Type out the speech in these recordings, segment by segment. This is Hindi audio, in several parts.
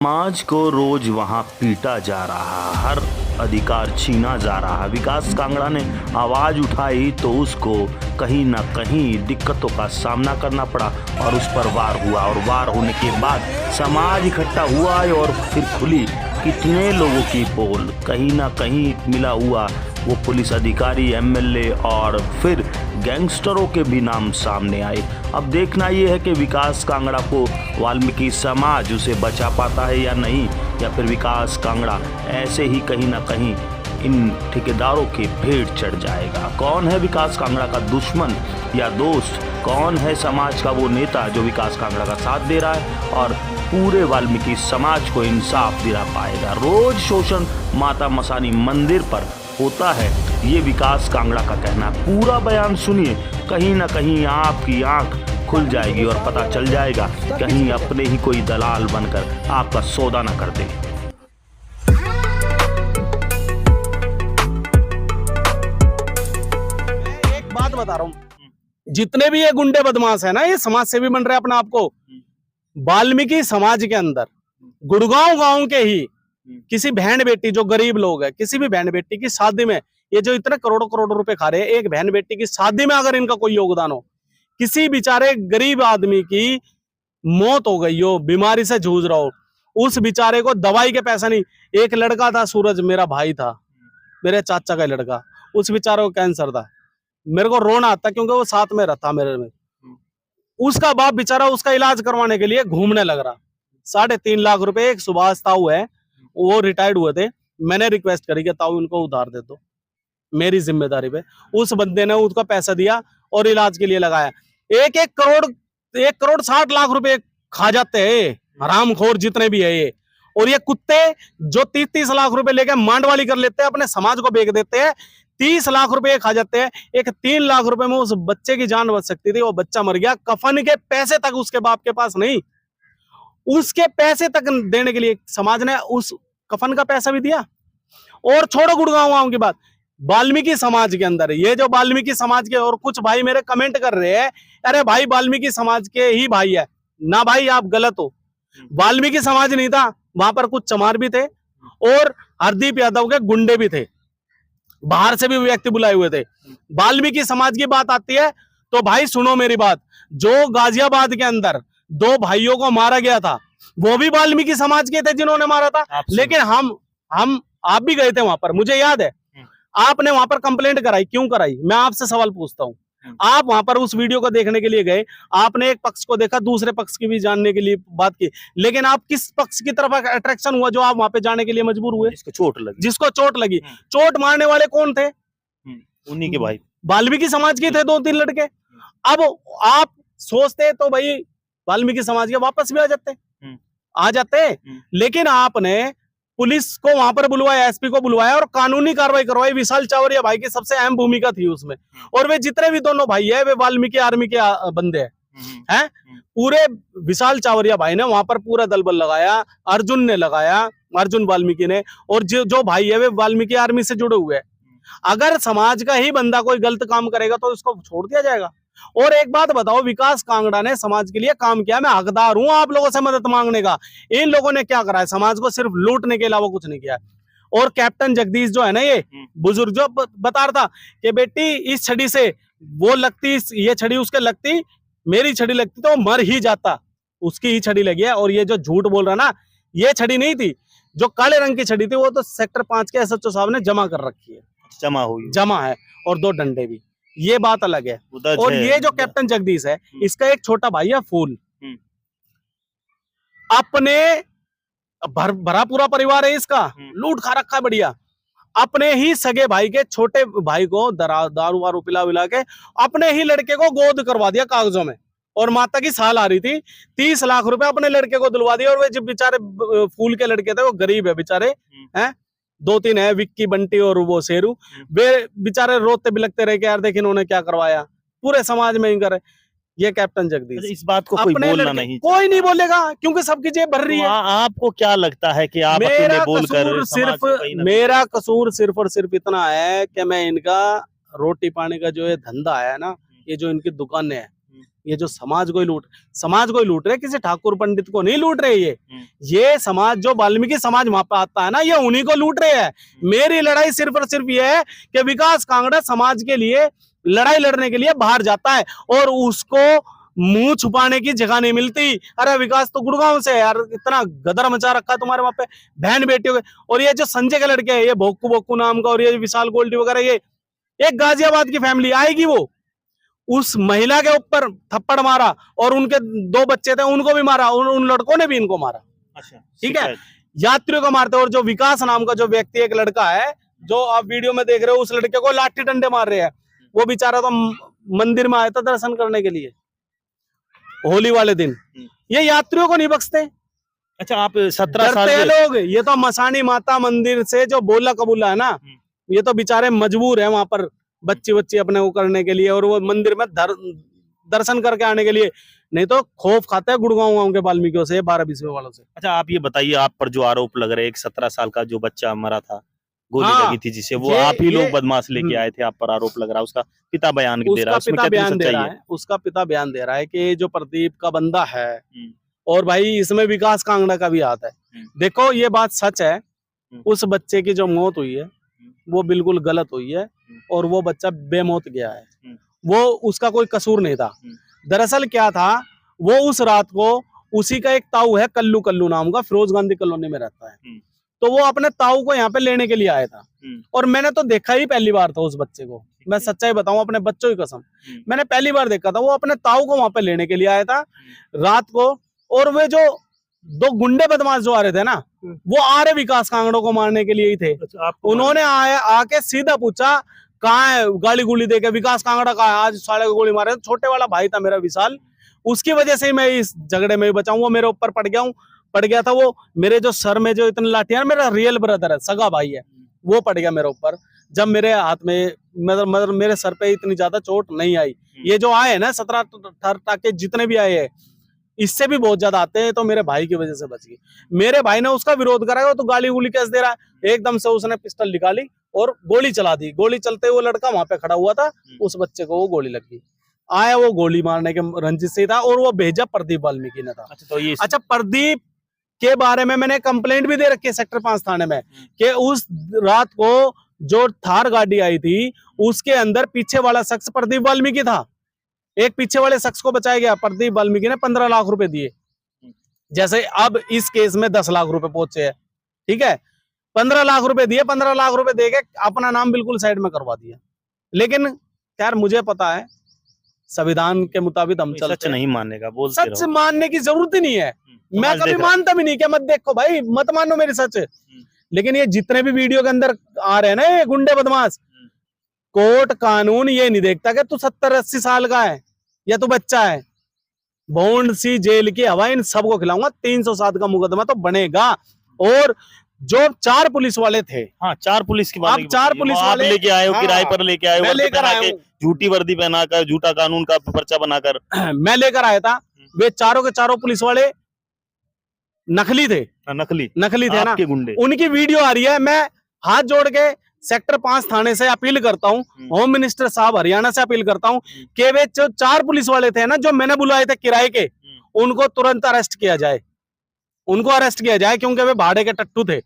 समाज को रोज वहां पीटा जा रहा, हर अधिकार छीना जा रहा। विकास कांगड़ा ने आवाज उठाई तो उसको कहीं ना कहीं दिक्कतों का सामना करना पड़ा और उस पर वार हुआ, और वार होने के बाद समाज इकट्ठा हुआ और फिर खुली कितने लोगों की पोल। कहीं ना कहीं मिला हुआ वो पुलिस अधिकारी, एमएलए और फिर गैंगस्टरों के भी नाम सामने आए। अब देखना ये है कि विकास कांगड़ा को वाल्मीकि समाज उसे बचा पाता है या नहीं, या फिर विकास कांगड़ा ऐसे ही कहीं ना कहीं इन ठेकेदारों के भेंट चढ़ जाएगा। कौन है विकास कांगड़ा का दुश्मन या दोस्त? कौन है समाज का वो नेता जो विकास कांगड़ा का साथ दे रहा है और पूरे वाल्मीकि समाज को इंसाफ दिला पाएगा? रोज शोषण माता मसानी मंदिर पर होता है, ये विकास कांगड़ा का कहना। पूरा बयान सुनिए, कहीं ना कहीं आपकी आंख खुल जाएगी और पता चल जाएगा कहीं अपने ही कोई दलाल बनकर आपका सौदा न कर दे। एक बात बता रहा हूँ, जितने भी ये गुंडे बदमाश है ना, ये समाज सेवी बन रहे हैं अपने आप को। वाल्मीकि समाज के अंदर गुड़गांव गांव के ही किसी बहन बेटी, जो गरीब लोग है, किसी भी बहन बेटी की शादी में, ये जो इतने करोड़ों करोड़ों रुपए खा रहे हैं, एक बहन बेटी की शादी में अगर इनका कोई योगदान हो, किसी बेचारे गरीब आदमी की मौत हो गई हो, बीमारी से जूझ रहा हो, उस बेचारे को दवाई के पैसा नहीं। एक लड़का था, सूरज, मेरा भाई था, मेरे चाचा का लड़का, उस बेचारे को कैंसर था। मेरे को रोना आता क्योंकि वो साथ में रहता मेरे में। उसका बाप बेचारा उसका इलाज करवाने के लिए घूमने लग रहा। 3.5 लाख रुपए, एक सुभाष ताऊ है, वो रिटायर्ड हुए थे, मैंने रिक्वेस्ट करी कि ताऊ इनको उधार दे दो, मेरी जिम्मेदारी पे। उस बंदे ने उसका पैसा दिया और इलाज के लिए लगाया। 1 करोड़ 60 लाख रुपए खा जाते हैं हरामखोर जितने भी है ये। और ये कुत्ते जो 30 लाख रुपए लेके मांडवाली कर लेते हैं, अपने समाज को बेच देते हैं, 30 लाख रुपए खा जाते हैं। एक 3 लाख रुपए में उस बच्चे की जान बच सकती थी, वो बच्चा मर गया। कफन के पैसे तक उसके बाप के पास नहीं, उसके पैसे तक देने के लिए समाज ने उस कफन का पैसा भी दिया। और छोड़ो गुड़गांव गांव की बात, वाल्मीकि समाज के अंदर ये जो वाल्मीकि समाज के, और कुछ भाई मेरे कमेंट कर रहे हैं, अरे भाई वाल्मीकि समाज के ही भाई है ना, भाई आप गलत हो। वाल्मीकि समाज नहीं था, वहां पर कुछ चमार भी थे और हरदीप यादव के गुंडे भी थे, बाहर से भी व्यक्ति बुलाए हुए थे। वाल्मीकि समाज की बात आती है तो भाई सुनो मेरी बात, जो गाजियाबाद के अंदर 2 भाइयों को मारा गया था, वो भी वाल्मीकि समाज के थे जिन्होंने मारा था। लेकिन हम आप भी गए थे वहां पर, मुझे याद है। आपने वहां पर कंप्लेंट कराई, क्यों कराई? मैं आपसे सवाल पूछता हूँ। आप वहां पर उस वीडियो को देखने के लिए गए, आपने एक पक्ष को देखा, दूसरे पक्ष की भी जानने के लिए बात की, लेकिन आप किस पक्ष की तरफ अट्रैक्शन हुआ जो आप वहां पे जाने के लिए मजबूर हुए? जिसको चोट लगी। चोट मारने वाले कौन थे? उन्हीं के भाई, वाल्मीकि समाज के थे 2-3 लड़के। अब आप सोचते तो भाई वाल्मीकि समाज के वापस भी आ जाते, लेकिन आपने पुलिस को वहां पर बुलवाया, एसपी को बुलवाया और कानूनी कार्रवाई करवाई। विशाल चावरिया भाई की सबसे अहम भूमिका थी उसमें, और वे जितने भी दोनों भाई है, वे वाल्मीकि आर्मी के बंदे हैं। पूरे विशाल चावरिया भाई ने वहां पर पूरा दलबल लगाया, अर्जुन ने लगाया, अर्जुन वाल्मीकि ने, और जो भाई है वे वाल्मीकि आर्मी से जुड़े हुए हैं। अगर समाज का ही बंदा कोई गलत काम करेगा तो इसको छोड़ दिया जाएगा? और एक बात बताओ, विकास कांगड़ा ने समाज के लिए काम किया, मैं हकदार हूं आप लोगों से मदद मांगने का। इन लोगों ने क्या करा है? समाज को सिर्फ लूटने के अलावा कुछ नहीं किया है। और कैप्टन जगदीश जो है ना, ये बुजुर्ग जो बता रहा था कि बेटी इस छड़ी से वो लगती, ये छड़ी उसके लगती, मेरी छड़ी लगती तो मर ही जाता, उसकी ही छड़ी लगी है। और ये जो झूठ बोल रहा ना, ये छड़ी नहीं थी, जो काले रंग की छड़ी थी वो तो सेक्टर 5 के एसएचओ साहब ने जमा कर रखी है, जमा है, और 2 डंडे भी, ये बात अलग है। और ये जो कैप्टन जगदीश है, इसका एक छोटा भाई है फूल, अपने भरा पूरा परिवार है इसका, लूट खा रखा है बढ़िया। अपने ही सगे भाई के छोटे भाई को दारू वारू पिला विला के अपने ही लड़के को गोद करवा दिया कागजों में, और माता की साल आ रही थी, 30 लाख रुपए अपने लड़के को दिलवा दिया। और वे जो बेचारे फूल के लड़के थे, वो गरीब है बेचारे, हैं 2-3 है, विक्की, बंटी और वो शेरू, वे बेचारे रोते बिलकते रहे कि यार देख इन्होंने क्या करवाया, पूरे समाज में ही करे। ये कैप्टन जगदीश, इस बात को कोई बोलना नहीं, कोई नहीं बोलेगा क्योंकि सबकी जेब भर रही है। आपको क्या लगता है कि आप मेरा बोलकर मेरा कसूर सिर्फ और सिर्फ इतना है कि मैं इनका रोटी पानी का जो ये धंधा है ना, ये जो इनकी दुकानें है, ये जो समाज को ही लूट रहे, किसी ठाकुर पंडित को नहीं लूट रहे। ये समाज जो वाल्मीकि समाज वहां पे आता है ना, ये उन्हीं को लूट रहे हैं। मेरी लड़ाई सिर्फ और सिर्फ ये है कि विकास कांगड़ा समाज के लिए लड़ाई लड़ने के लिए बाहर जाता है और उसको मुंह छुपाने की जगह नहीं मिलती। अरे विकास तो गुड़गांव से है यार, इतना गदर मचा रखा है तुम्हारे वहां पे बहन बेटियों के। और ये जो संजय के लड़के हैं, ये भोक्कू बोक्कू नाम का, और ये विशाल गोल्डी वगैरह, ये एक गाजियाबाद की फैमिली आएगी, वो उस महिला के ऊपर थप्पड़ मारा और उनके 2 बच्चे थे उनको भी मारा, उन लड़कों ने भी इनको मारा। अच्छा, ठीक है, यात्रियों को मारते। और जो विकास नाम का जो व्यक्ति, एक लड़का है जो आप वीडियो में देख रहे हो, उस लड़के को लाठी डंडे मार रहे हैं। वो बेचारा तो मंदिर में आया था दर्शन करने के लिए होली वाले दिन। ये यात्रियों को नहीं बख्शते। अच्छा, आप 17 साल के लोग, ये तो मसानी माता मंदिर से जो बोला कबूला है ना, ये तो बेचारे मजबूर है वहां पर बच्ची अपने वो करने के लिए, और वो मंदिर में दर्शन करके आने के लिए। नहीं तो खौफ खाते हैं गुड़गांव गांव के वाल्मीकियों से, 12-20 वालों से। अच्छा, आप ये बताइए, आप पर जो आरोप लग रहे हैं, एक 17 साल का जो बच्चा मरा था, गोली लगी थी जिसे, वो आप ही लोग बदमाश लेके आए थे, आप पर आरोप लग रहा है। उसका पिता बयान दे रहा है, उसमें क्या सच्चाई है? उसका पिता बयान दे रहा है कि जो प्रदीप का बंदा है, और भाई इसमें विकास कांगड़ा का भी हाथ है। देखो ये बात सच है, उस बच्चे की जो मौत हुई है वो बिल्कुल गलत हुई है, और वो बच्चा बेमौत गया है। वो उसका कोई कसूर नहीं था। दरअसल क्या था, वो उस रात को, उसी का एक ताऊ है कल्लू नाम का, फिरोज गांधी कॉलोनी में रहता है, तो वो अपने ताऊ को यहाँ पे लेने के लिए आया था। और मैंने तो देखा ही पहली बार था उस बच्चे को, मैं सच्चाई बताऊं अपने बच्चों की कसम, मैंने पहली बार देखा था। वो अपने ताऊ को वहां पे लेने के लिए आया था रात को, और वे जो 2 गुंडे बदमाश जो आ रहे थे ना, वो आ रहे विकास कांगड़ों को मारने के लिए ही थे। उन्होंने आके सीधा पूछा कहाँ है, गाली गुली देके विकास कांगड़ा कहाँ है, आज साले को गोली मारे। छोटे वाला भाई था मेरा विशाल, उसकी वजह से मैं इस झगड़े में बचा हूँ। वो मेरे ऊपर पड़ गया था। वो मेरे जो सर में जो इतने लाठियां, मेरा रियल ब्रदर है, सगा भाई है, वो पड़ गया मेरे ऊपर। जब मेरे हाथ में, मतलब मेरे सर पे इतनी ज्यादा चोट नहीं आई। ये जो आए ना 17 टाके जितने भी आए हैं, इससे भी बहुत ज्यादा आते हैं, तो मेरे भाई की वजह से बच गई। मेरे भाई ने उसका विरोध करा, वो तो गाली गुली कैसे दे रहा है। एकदम से उसने पिस्टल निकाली और गोली चला दी। गोली चलते वो लड़का वहां पे खड़ा हुआ था, उस बच्चे को वो गोली लग गई। आया वो गोली मारने के रंजिश से था, और वो भेजा प्रदीप वाल्मीकि ने था। अच्छा, प्रदीप के बारे में मैंने कंप्लेंट भी दे रखी है सेक्टर 5 थाने में, कि उस रात को जो थार गाड़ी आई थी, उसके अंदर पीछे वाला शख्स प्रदीप वाल्मीकि था। एक पीछे वाले शख्स को बचाया गया, प्रदीप वाल्मीकि ने 15 लाख रुपए दिए। जैसे अब इस केस में 10 लाख रुपए पहुंचे हैं, ठीक है, 15 लाख रुपए दिए, 15 लाख रुपए देके अपना नाम बिल्कुल साइड में करवा दिया। लेकिन यार मुझे पता है संविधान के मुताबिक हम चलते, सच नहीं मानने का, सच मानने की जरूरत ही नहीं है। मैं कभी मानता भी नहीं कि मत देखो भाई, मत मानो मेरी सच। लेकिन ये जितने भी वीडियो के अंदर आ रहे हैं ना ये गुंडे बदमाश, कोर्ट कानून ये नहीं देखता कि तू 70-80 साल का है या तू बच्चा है। बॉन्ड सी जेल की हवा इन सबको खिलाऊंगा। 307 का मुकदमा तो बनेगा। और जो 4 पुलिस वाले थे, हाँ 4 पुलिस की आप 4 पुलिस वाले लेके आए हो, किराए पर लेके आए हो, मैं लेकर आया हूं, झूठी वर्दी पहनाकर, झूठा कानून का पर्चा बनाकर मैं लेकर आया था। वे चारों के चारों पुलिस वाले नकली थे। नकली थे ना, गुंडे। उनकी वीडियो आ रही है। मैं हाथ जोड़ के सेक्टर 5 थाने से अपील करता हूँ, होम मिनिस्टर साहब हरियाणा से अपील करता हूँ कि वे जो 4 पुलिस वाले थे ना, जो मैंने बुलाए थे किराए के, उनको तुरंत अरेस्ट किया जाए। उनको अरेस्ट किया जाए क्योंकि वे भाड़े के टट्टू थे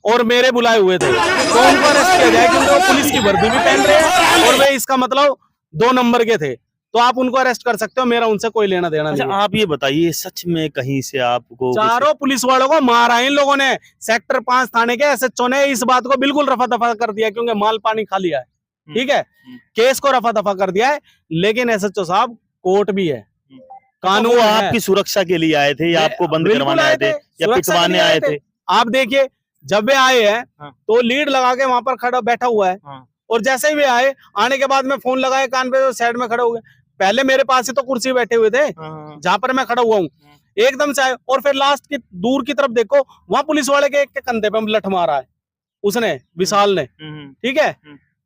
और मेरे बुलाए हुए थे, तो उनको अरेस्ट किया जाए क्योंकि वो पुलिस की वर्दी भी पहन रहे हैं और वे इसका मतलब 2 नंबर के थे। तो आप उनको अरेस्ट कर सकते हो, मेरा उनसे कोई लेना देना नहीं। आप ये बताइए, सच में कहीं से आपको 4 पुलिस वालों को मारा इन लोगों ने। सेक्टर 5 थाने के एसएचओ ने इस बात को बिल्कुल रफा दफा कर दिया, क्योंकि माल पानी खा लिया है, ठीक है, केस को रफा दफा कर दिया है। लेकिन एसएचओ साहब कोर्ट भी है, कानून तो आपकी सुरक्षा के लिए आए थे या आपको बंद करवाने आए थे या पिटवाने आए थे? आप देखिए, जब वे आए हैं तो लीड लगा के वहां पर खड़ा बैठा हुआ है, और जैसे ही वे आए, आने के बाद में फोन लगाए कान पे, तो साइड में खड़े हो गए। पहले मेरे पास ही तो कुर्सी बैठे हुए थे जहां पर मैं खड़ा हुआ हूँ, एकदम से आए और फिर लास्ट की दूर की तरफ देखो, वहां पुलिस वाले के कंधे पे लठ मारा है उसने, विशाल ने, ठीक है,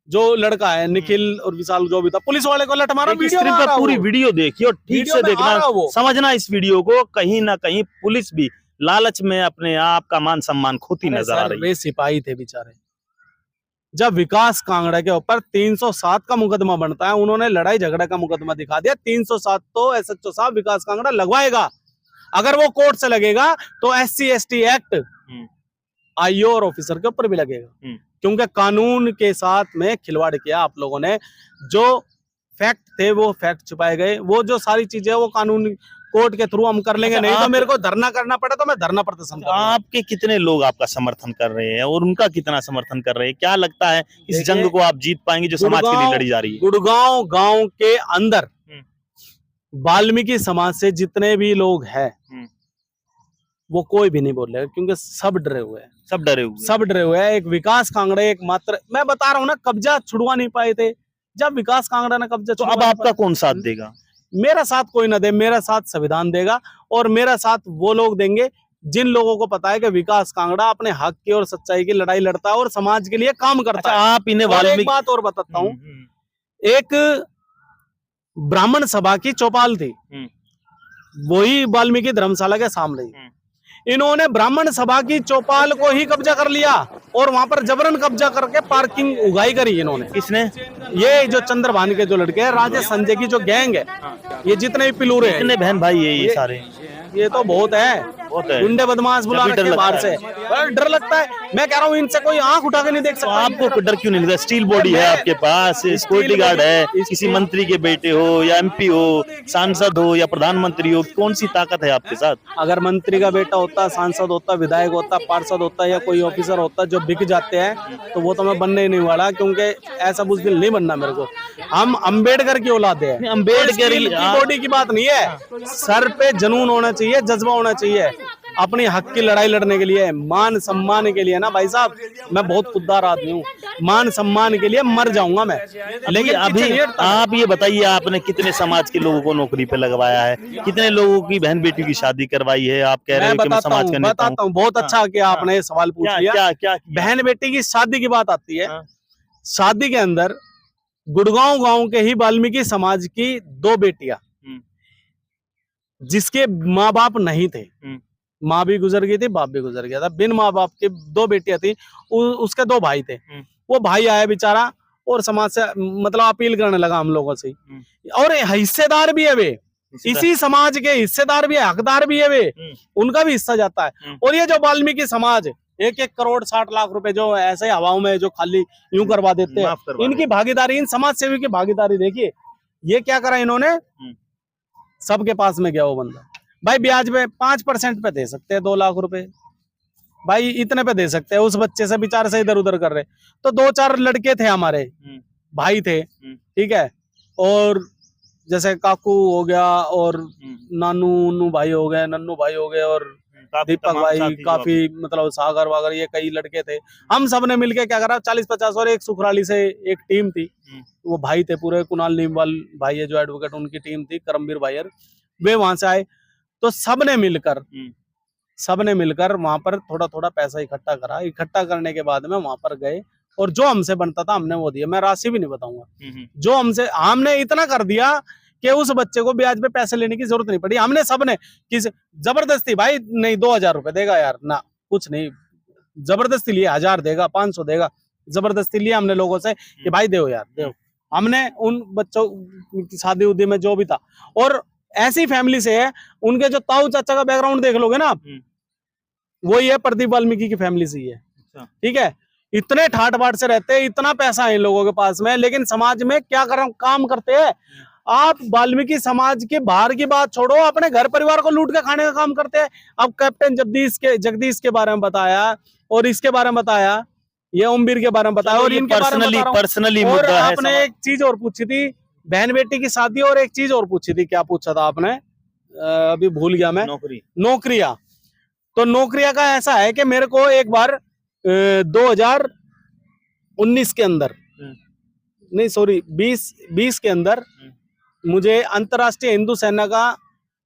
जो लड़का है निखिल और विशाल जो भी था, पुलिस वाले को लठ मारा। पूरी वीडियो देखिए और ठीक से देखना, समझना इस वीडियो को। कहीं ना कहीं पुलिस भी लालच में अपने आप का मान सम्मान खोती नजर आ रही है। वे सिपाही थे बेचारे, जब विकास कांगड़ा के ऊपर 307 का मुकदमा बनता है, उन्होंने लड़ाई झगड़ा का मुकदमा दिखा दिया। 307 तो एसएचओ साहब विकास कांगड़ा लगवाएगा। अगर वो कोर्ट से लगेगा तो SC ST एक्ट IO और ऑफिसर के ऊपर भी लगेगा, क्योंकि कानून के साथ में खिलवाड़ किया आप लोगों ने। जो फैक्ट थे वो फैक्ट छुपाए गए, वो जो सारी चीजें वो कानून कोर्ट के थ्रू हम कर लेंगे। अच्छा, नहीं तो मेरे को धरना करना पड़े तो मैं धरना प्रदर्शन करूंगा। आपके कितने लोग आपका समर्थन कर रहे हैं और उनका कितना समर्थन कर रहे हैं? क्या लगता है इस देखिए, जंग को आप जीत पाएंगे जो समाज के लिए लड़ी जा रही है? गुड़गांव गांव के अंदर वाल्मीकि समाज से जितने भी लोग हैं वो कोई भी नहीं बोलेगा, क्योंकि सब डरे हुए हैं। सब डरे हुए हैं। एक विकास कांगड़ा एक मात्र, मैं बता रहा हूँ ना, कब्जा छुड़वा नहीं पाए थे। जब विकास कांगड़ा ने कब्जा, तो अब आपका कौन साथ देगा? मेरा साथ कोई ना दे, मेरा साथ संविधान देगा। और मेरा साथ वो लोग देंगे जिन लोगों को पता है कि विकास कांगड़ा अपने हक की और सच्चाई की लड़ाई लड़ता है और समाज के लिए काम करता है। आप इन्हें और एक बात और बताता हूँ, एक ब्राह्मण सभा की चौपाल थी, वही वाल्मीकि धर्मशाला के सामने ही। इन्होंने ब्राह्मण सभा की चौपाल को ही कब्जा कर लिया और वहां पर जबरन कब्जा करके पार्किंग उगाई करी इन्होंने। किसने? ये जो चंद्रभान के जो लड़के हैं, राजेश संजय की जो गैंग है, ये जितने भी पिलूरे हैं, कितने बहन भाई है ये सारे? ये तो बहुत है, गुंडे बदमाश बुला रखे बाहर से। डर लगता है, मैं कह रहा हूँ इनसे कोई आंख उठा के नहीं देख सकता। आपको डर क्यों नहीं लगता? स्टील बॉडी है आपके पास, सिक्योरिटी गार्ड है, किसी मंत्री के बेटे हो या MP हो, सांसद हो या प्रधानमंत्री हो, कौन सी ताकत है आपके साथ? अगर मंत्री का बेटा होता, सांसद होता, विधायक होता, पार्षद होता या कोई ऑफिसर होता जो बिक जाते हैं, तो वो तो मैं बनने ही नहीं वाला, क्योंकि ऐसा बुज़दिल नहीं बनना मेरे को। हम अंबेडकर की औलाद है। अंबेडकर की बॉडी की बात नहीं है, सर पे जुनून होना चाहिए, जज्बा होना चाहिए अपने हक की लड़ाई लड़ने के लिए, मान सम्मान के लिए ना भाई साहब। मैं बहुत खुददार आदमी हूँ, मान सम्मान के लिए मर जाऊंगा मैं। लेकिन अभी आप ये बताइए, आपने कितने समाज के लोगों को नौकरी पे लगवाया है? कितने लोगों की बहन बेटी की शादी करवाई है? आप कह रहे हो कि मैं समाज का नेता हूं। बताता हूँ, बहुत अच्छा किया आपने सवाल पूछ लिया। क्या बहन बेटी की शादी की बात आती है, शादी के अंदर गुड़गांव गांव के ही वाल्मीकि समाज की 2 बेटियां, जिसके माँ बाप नहीं थे, माँ भी गुजर गई थी, बाप भी गुजर गया था, बिन माँ बाप की 2 बेटियां थी, उसके 2 भाई थे। वो भाई आया बेचारा और समाज से मतलब अपील करने लगा हम लोगों से, और हिस्सेदार भी है वे, इसी समाज के हिस्सेदार भी है, हकदार भी है वे, उनका भी हिस्सा जाता है। और ये जो वाल्मीकि समाज 1-1 करोड़ 60 लाख रुपए जो ऐसे हवाओं में जो खाली यूं करवा देते हैं, इनकी भागीदारी, इन समाज सेवी की भागीदारी देखिए। ये क्या करा इन्होंने, सबके पास में गया वो बंदा, भाई ब्याज पे 5% पे दे सकते हैं 2 लाख रुपए, भाई इतने पे दे सकते हैं। उस बच्चे से बेचारे से इधर उधर कर रहे, तो 2-4 लड़के थे हमारे भाई थे, ठीक है, और जैसे काकू हो गया और नानू भाई हो गए, नन्नू भाई हो गए, और दीपक भाई, काफी मतलब सागर वागर, ये कई लड़के थे। हम सब ने मिलके क्या करा, 40-50 और एक सुखराली से एक टीम थी, वो भाई थे पूरे, कुणाल नीमवाल भाई है जो एडवोकेट, उनकी टीम थी, करमवीर भाईयर, वे वहां से आए। तो सबने मिलकर वहां पर थोड़ा थोड़ा पैसा इकट्ठा करा। इकट्ठा करने के बाद में वहां पर गए और जो हमसे बनता था हमने वो दिया। मैं राशि भी नहीं बताऊंगा, जो हमने इतना कर दिया कि उस बच्चे को ब्याज पे पैसे लेने की जरूरत नहीं पड़ी। हमने सबने किसी जबरदस्ती, भाई नहीं 2000 रुपए देगा यार, ना कुछ नहीं, जबरदस्ती लिया, 1000 देगा, 500 देगा, जबरदस्ती लिया हमने लोगों से कि भाई दो यार दो। हमने उन बच्चों की शादी उदी में जो भी था, और ऐसी फैमिली से है, उनके जो ताऊ चाचा का बैकग्राउंड देख लोगे ना, वही है प्रदीप वाल्मीकि की फैमिली से ही है, ठीक है। इतने ठाट बाट से रहते हैं, इतना पैसा है इन लोगों के पास में, लेकिन समाज में क्या काम करते हैं। आप वाल्मीकि समाज के बाहर की बात छोड़ो, अपने घर परिवार को लूट के खाने का काम करते हैं। अब कैप्टन जगदीश के बारे में बताया, और इसके बारे में बताया, ये ओमवीर के बारे में बताया, और इनके बारे में पर्सनली और आपने एक चीज और पूछी थी, बहन बेटी की शादी, और एक चीज और पूछी थी, क्या पूछा था आपने, अभी भूल गया मैं। नौकरियां। तो नौकरियां का ऐसा है कि मेरे को एक बार 2019 के अंदर, नहीं सॉरी 20 के अंदर मुझे अंतर्राष्ट्रीय हिंदू सेना का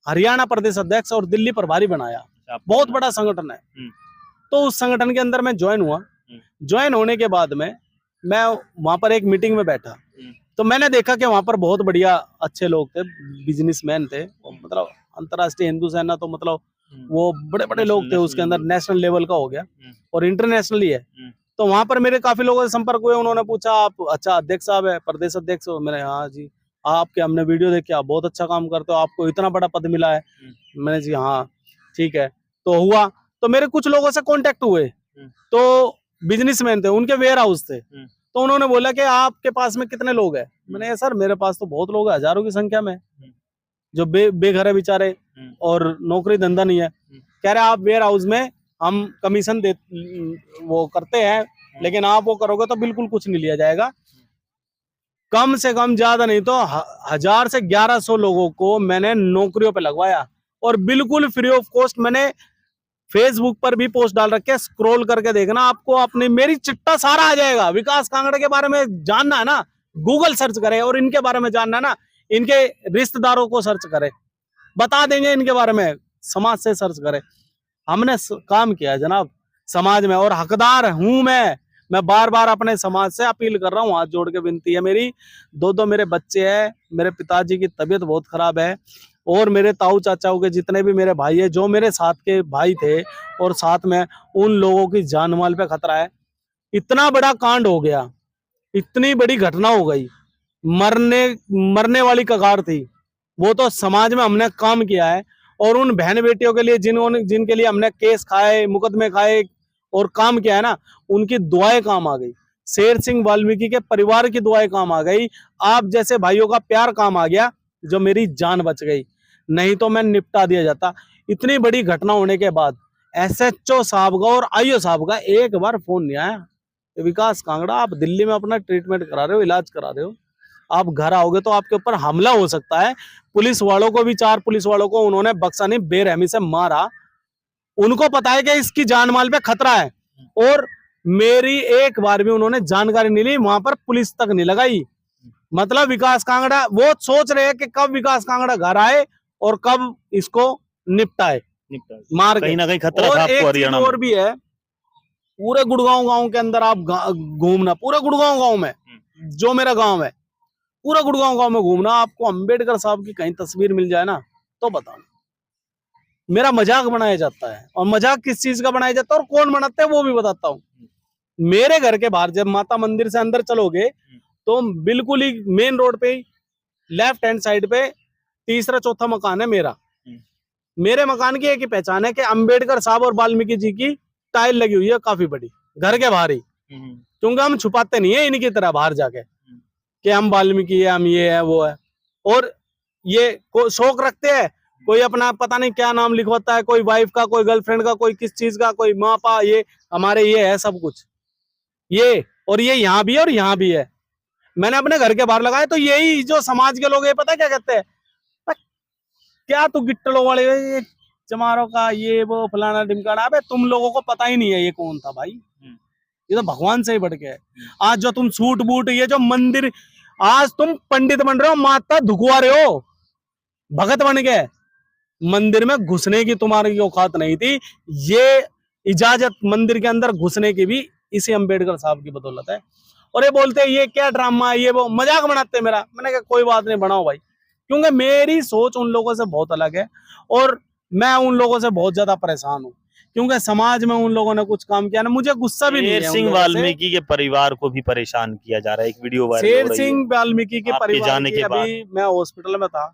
हरियाणा प्रदेश अध्यक्ष और दिल्ली प्रभारी बनाया। बहुत बड़ा संगठन है। तो उस संगठन के अंदर मैं ज्वाइन हुआ। ज्वाइन होने के बाद में मैं वहां पर एक मीटिंग में बैठा, तो मैंने देखा कि वहां पर बहुत बढ़िया अच्छे लोग थे, बिजनेसमैन थे, मतलब अंतर्राष्ट्रीय हिंदू सेना तो मतलब वो बड़े बड़े लोग थे, उसके अंदर नेशनल लेवल का हो गया और इंटरनेशनल ही है। तो वहां पर मेरे काफी लोगों से संपर्क हुए, उन्होंने पूछा आप अच्छा अध्यक्ष साहब है, प्रदेश अध्यक्ष हो? मैंने हाँ जी। आपके हमने वीडियो देखे, आप बहुत अच्छा काम करते हो, आपको इतना बड़ा पद मिला है। मैंने जी हाँ ठीक है। तो हुआ, तो मेरे कुछ लोगों से कांटेक्ट हुए, तो बिजनेसमैन थे, उनके वेयर हाउस थे, तो उन्होंने बोला कि आपके पास में कितने लोग हैं? मैंने कहा सर मेरे पास तो बहुत लोग हैं, हजारों की संख्या में, जो बेघर है बेचारे और नौकरी धंधा नहीं है। कह रहे आप वेयर हाउस में हम कमीशन दे वो करते हैं, लेकिन आप वो करोगे तो बिल्कुल कुछ नहीं लिया जाएगा। कम से कम ज्यादा नहीं तो 1000 से 1100 लोगों को मैंने नौकरियों पे लगवाया, और बिल्कुल फ्री ऑफ कॉस्ट। मैंने फेसबुक पर भी पोस्ट डाल रखे, स्क्रॉल करके देखना, आपको अपनी मेरी चिट्ठा सारा आ जाएगा। विकास कांगड़ा के बारे में जानना है ना, गूगल सर्च करे, और इनके बारे में जानना है ना, इनके रिश्तेदारों को सर्च करे, बता देंगे इनके बारे में, समाज से सर्च करे। हमने काम किया है जनाब समाज में, और हकदार हूं मैं बार बार अपने समाज से अपील कर रहा हूँ, हाथ जोड़ के विनती है मेरी। दो मेरे बच्चे हैं, मेरे पिताजी की तबीयत बहुत खराब है, और मेरे ताऊ चाचाओं के जितने भी मेरे भाई है, जो मेरे साथ के भाई थे, और साथ में उन लोगों की जान माल पे खतरा है। इतना बड़ा कांड हो गया, इतनी बड़ी घटना हो गई, मरने वाली कगार थी। वो तो समाज में हमने काम किया है, और उन बहन बेटियों के लिए जिनके लिए हमने केस खाए, मुकदमे खाए और काम किया है ना, उनकी दुआएं काम आ गई। शेर सिंह वाल्मीकि के परिवार की दुआएं काम आ गई, आप जैसे भाइयों का प्यार काम आ गया, जो मेरी जान बच गई, नहीं तो मैं निपटा दिया जाता। इतनी बड़ी घटना होने के बाद SHO साहब का और IO साहब का एक बार फोन नहीं आया। विकास कांगड़ा आप दिल्ली में अपना ट्रीटमेंट करा रहे हो, इलाज करा रहे हो, आप घर आओगे तो आपके ऊपर हमला हो सकता है। पुलिस वालों को भी, 4 पुलिस वालों को उन्होंने बक्सा नहीं बेरहमी से मारा। उनको पता है कि इसकी जान माल पे खतरा है, और मेरी एक बार भी उन्होंने जानकारी नहीं ली, वहां पर पुलिस तक नहीं लगाई। मतलब विकास कांगड़ा वो सोच रहे हैं कि कब विकास कांगड़ा घर आए और कब इसको निपटाए मार के। कहीं ना कहीं खतरा और था आपको एक चीज हरियाणा और भी है, पूरे गुड़गांव गांव के अंदर आप घूमना, पूरे गुड़गांव गांव में, जो मेरा गांव है, पूरा गुड़गांव गांव में घूमना, आपको अंबेडकर साहब की कहीं तस्वीर मिल जाए ना, तो बताना। मेरा मजाक बनाया जाता है, और मजाक किस चीज का बनाया जाता है और कौन बनाते हैं वो भी बताता हूँ। मेरे घर के बाहर जब माता मंदिर से अंदर चलोगे, तो बिल्कुल ही मेन रोड पे ही लेफ्ट हैंड साइड पे तीसरा चौथा मकान है मेरा। मेरे मकान की एक ही पहचान है कि अंबेडकर साहब और वाल्मीकि जी की टाइल लगी हुई है काफी बड़ी, घर के बाहर ही, क्योंकि हम छुपाते नहीं है इनकी तरह बाहर जाके कि हम वाल्मीकि है, हम ये है वो है। और ये शौक रखते हैं, कोई अपना पता नहीं क्या नाम लिखवाता है, कोई वाइफ का, कोई गर्लफ्रेंड का, कोई किस चीज का, कोई माँ पा, ये हमारे ये है सब कुछ, ये और ये यहाँ भी है और यहाँ भी है। मैंने अपने घर के बाहर लगाया, तो यही जो समाज के लोग है, पता क्या कहते हैं, क्या तू गिट्टलों वाले ये चमारों का ये वो फलाना ढिमकाना, अबे तुम लोगों को पता ही नहीं है ये कौन था भाई, ये तो भगवान से ही बढ़ के है। आज जो तुम सूट बूट, ये जो मंदिर, आज तुम पंडित बन रहे हो, माता धुकवा रहे हो, भगत बन गए, मंदिर में घुसने की तुम्हारी औकात नहीं थी। ये इजाजत मंदिर के अंदर घुसने की भी इसी अंबेडकर साहब की बदौलत है। और ये बोलते हैं ये क्या ड्रामा है, ये वो मजाक बनाते हैं मेरा। मैंने कहा कोई बात नहीं, बनाओ भाई, क्योंकि मेरी सोच उन लोगों से बहुत अलग है, और मैं उन लोगों से बहुत ज्यादा परेशान हूँ, क्योंकि समाज में उन लोगों ने कुछ काम किया ना, मुझे गुस्सा भी नहीं है। शेर सिंह वाल्मीकि के परिवार को भी परेशान किया जा रहा है, एक वीडियो वायरल हो शेर रही है। सिंह वाल्मीकि के आपके परिवार जाने की, के अभी मैं हॉस्पिटल में था,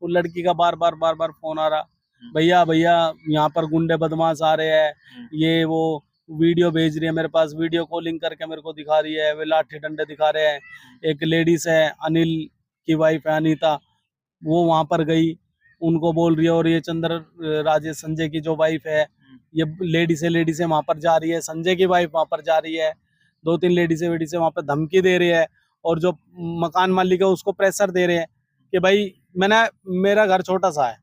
वो लड़की का बार बार फोन आ रहा, भैया यहाँ पर गुंडे बदमाश आ रहे हैं, ये वो वीडियो भेज रही है मेरे पास, वीडियो कॉलिंग करके मेरे को दिखा रही है, वे लाठी डंडे दिखा रहे हैं। एक लेडीज है, अनिल की वाइफ है अनीता, वो वहां पर गई, उनको बोल रही है, और ये चंद्र राजेश संजय की जो वाइफ है, ये लेडीज है वहां पर जा रही है, संजय की वाइफ वहां पर जा रही है, 2-3 लेडीज है वहां पर धमकी दे रही है, और जो मकान मालिक है उसको प्रेशर दे रहे हैं कि भाई मेरा घर छोटा सा है,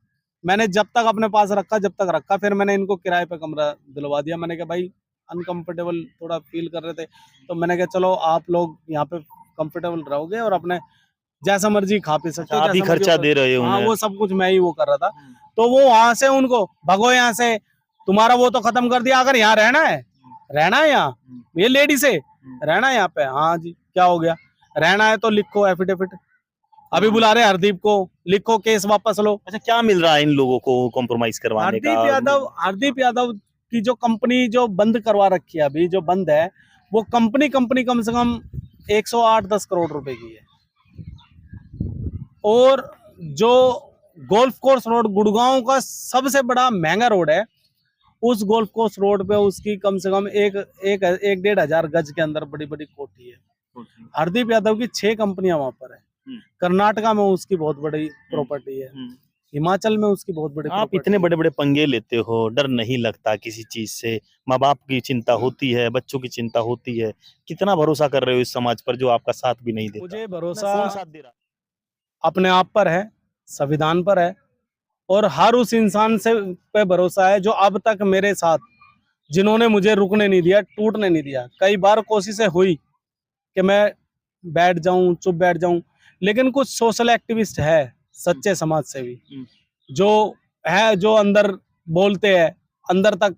मैंने जब तक अपने पास रखा, फिर मैंने इनको किराए पे कमरा दिलवा दिया। मैंने कहा भाई अनकंफर्टेबल थोड़ा फील कर रहे थे, तो मैंने कहा चलो आप लोग यहाँ पे कंफर्टेबल रहोगे और अपने जैसा मर्जी खा पी सकते हो, आप ही खर्चा दे रहे हो। हाँ, वो सब कुछ मैं ही वो कर रहा था। तो वो वहां से उनको भगो, यहाँ से तुम्हारा वो तो खत्म कर दिया, अगर यहाँ रहना है यहाँ, ये लेडी से रहना है यहाँ पे, हाँ जी क्या हो गया, रहना है तो लिखो एफिडेविट, अभी बुला रहे हरदीप को, लिखो केस वापस लो। अच्छा, क्या मिल रहा है इन लोगों को कॉम्प्रोमाइज करवाने का? हरदीप यादव की जो कंपनी जो बंद करवा रखी है अभी, जो बंद है, वो कंपनी कम से कम 108-10 करोड़ रुपए की है। और जो गोल्फ कोर्स रोड गुड़गांव का सबसे बड़ा महंगा रोड है, उस गोल्फ कोर्स रोड पे उसकी कम से कम एक 1,500 गज के अंदर बड़ी बड़ी कोठी है। हरदीप यादव की 6 कंपनियां वहां पर है। कर्नाटका में उसकी बहुत बड़ी प्रॉपर्टी है, हिमाचल में उसकी बहुत बड़ी आप property इतने है। बड़े बड़े पंगे लेते हो, डर नहीं लगता किसी चीज से? माँ बाप की चिंता होती है, बच्चों की चिंता होती है, कितना भरोसा कर रहे हो इस समाज पर जो आपका साथ भी नहीं देता? मुझे भरोसा कौन साथ दे रहा? अपने आप पर है, संविधान पर है, और हर उस इंसान से पे भरोसा है जो अब तक मेरे साथ, जिन्होंने मुझे रुकने नहीं दिया, टूटने नहीं दिया। कई बार कोशिशें हुई कि मैं बैठ जाऊं, चुप बैठ जाऊं, लेकिन कुछ सोशल एक्टिविस्ट है, सच्चे समाज सेवी, जो है, जो अंदर बोलते हैं, अंदर तक